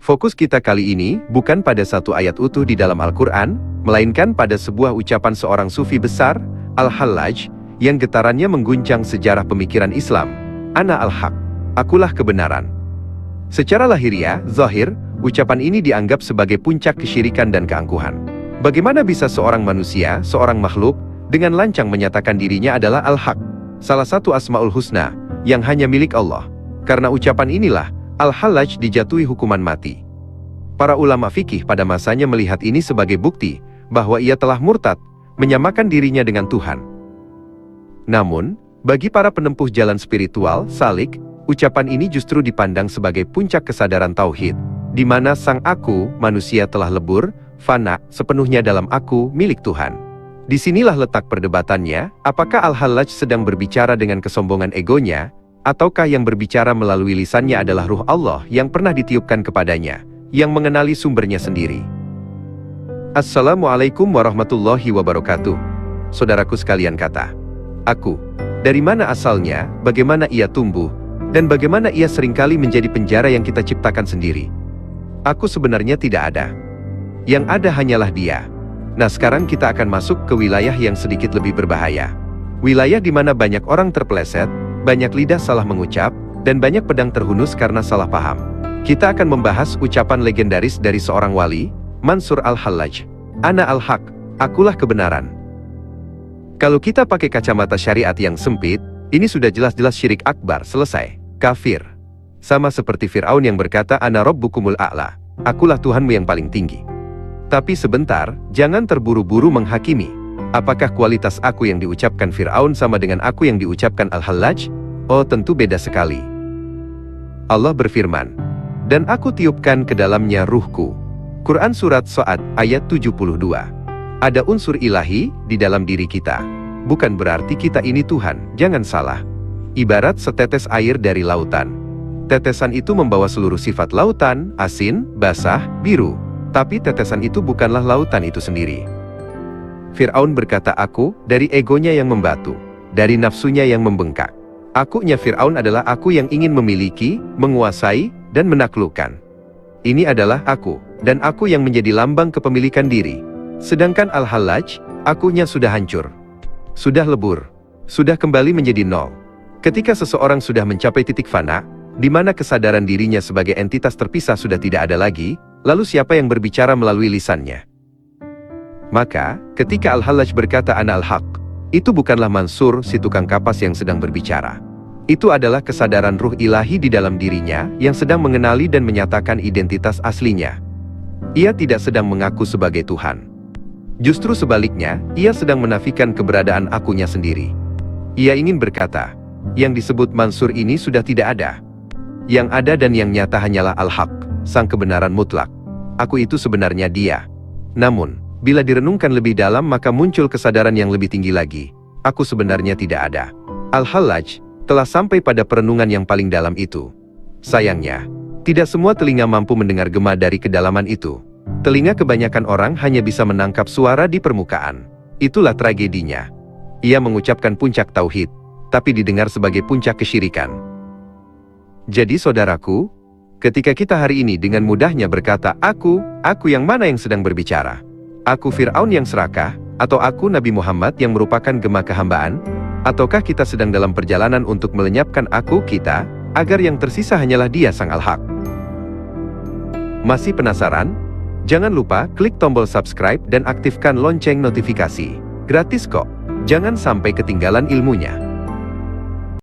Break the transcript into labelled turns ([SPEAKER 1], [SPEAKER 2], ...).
[SPEAKER 1] Fokus kita kali ini bukan pada satu ayat utuh di dalam Al-Quran, melainkan pada sebuah ucapan seorang sufi besar, Al-Hallaj, yang getarannya mengguncang sejarah pemikiran Islam. Ana al-haq, akulah kebenaran. Secara lahiriah, zahir, ucapan ini dianggap sebagai puncak kesyirikan dan keangkuhan. Bagaimana bisa seorang manusia, seorang makhluk, dengan lancang menyatakan dirinya adalah al-haq, salah satu asmaul husna, yang hanya milik Allah. Karena ucapan inilah, Al-Hallaj dijatuhi hukuman mati. Para ulama fikih pada masanya melihat ini sebagai bukti bahwa ia telah murtad, menyamakan dirinya dengan Tuhan. Namun, bagi para penempuh jalan spiritual, salik, ucapan ini justru dipandang sebagai puncak kesadaran tauhid, di mana sang aku, manusia telah lebur, fana, sepenuhnya dalam aku, milik Tuhan. Disinilah letak perdebatannya, apakah Al-Hallaj sedang berbicara dengan kesombongan egonya, ataukah yang berbicara melalui lisannya adalah ruh Allah yang pernah ditiupkan kepadanya, yang mengenali sumbernya sendiri. Assalamualaikum warahmatullahi wabarakatuh. Saudaraku sekalian kata, aku, dari mana asalnya, bagaimana ia tumbuh, dan bagaimana ia seringkali menjadi penjara yang kita ciptakan sendiri. Aku sebenarnya tidak ada. Yang ada hanyalah dia. Nah, sekarang kita akan masuk ke wilayah yang sedikit lebih berbahaya. Wilayah di mana banyak orang terpeleset, banyak lidah salah mengucap, dan banyak pedang terhunus karena salah paham. Kita akan membahas ucapan legendaris dari seorang wali, Mansur Al-Hallaj. Ana al-haq, akulah kebenaran. Kalau kita pakai kacamata syariat yang sempit, ini sudah jelas-jelas syirik akbar, selesai, kafir. Sama seperti Fir'aun yang berkata, Ana rabbukumul a'la, akulah Tuhanmu yang paling tinggi. Tapi sebentar, jangan terburu-buru menghakimi. Apakah kualitas aku yang diucapkan Fir'aun sama dengan aku yang diucapkan Al-Hallaj? Oh, tentu beda sekali. Allah berfirman, dan aku tiupkan ke dalamnya ruhku. Quran Surat Sa'ad, ayat 72. Ada unsur ilahi di dalam diri kita. Bukan berarti kita ini Tuhan, jangan salah. Ibarat setetes air dari lautan. Tetesan itu membawa seluruh sifat lautan, asin, basah, biru. Tapi tetesan itu bukanlah lautan itu sendiri. Fir'aun berkata aku, dari egonya yang membatu, dari nafsunya yang membengkak. Akunya Fir'aun adalah aku yang ingin memiliki, menguasai, dan menaklukkan. Ini adalah aku, dan aku yang menjadi lambang kepemilikan diri. Sedangkan Al-Hallaj, akunya sudah hancur. Sudah lebur. Sudah kembali menjadi nol. Ketika seseorang sudah mencapai titik fana, di mana kesadaran dirinya sebagai entitas terpisah sudah tidak ada lagi, lalu siapa yang berbicara melalui lisannya? Maka, ketika Al-Hallaj berkata Ana al-haq, itu bukanlah Mansur si tukang kapas yang sedang berbicara. Itu adalah kesadaran ruh ilahi di dalam dirinya yang sedang mengenali dan menyatakan identitas aslinya. Ia tidak sedang mengaku sebagai Tuhan. Justru sebaliknya, ia sedang menafikan keberadaan akunya sendiri. Ia ingin berkata, yang disebut Mansur ini sudah tidak ada. Yang ada dan yang nyata hanyalah Al-Haq, sang kebenaran mutlak. Aku itu sebenarnya dia. Namun, bila direnungkan lebih dalam maka muncul kesadaran yang lebih tinggi lagi. Aku sebenarnya tidak ada. Al-Hallaj telah sampai pada perenungan yang paling dalam itu. Sayangnya, tidak semua telinga mampu mendengar gema dari kedalaman itu. Telinga kebanyakan orang hanya bisa menangkap suara di permukaan. Itulah tragedinya. Ia mengucapkan puncak tauhid, tapi didengar sebagai puncak kesyirikan. Jadi saudaraku, ketika kita hari ini dengan mudahnya berkata, aku yang mana yang sedang berbicara? Aku Fir'aun yang serakah, atau aku Nabi Muhammad yang merupakan gema kehambaan? Ataukah kita sedang dalam perjalanan untuk melenyapkan aku kita, agar yang tersisa hanyalah dia sang Al-Haq? Masih penasaran? Jangan lupa klik tombol subscribe dan aktifkan lonceng notifikasi. Gratis kok, jangan sampai ketinggalan ilmunya.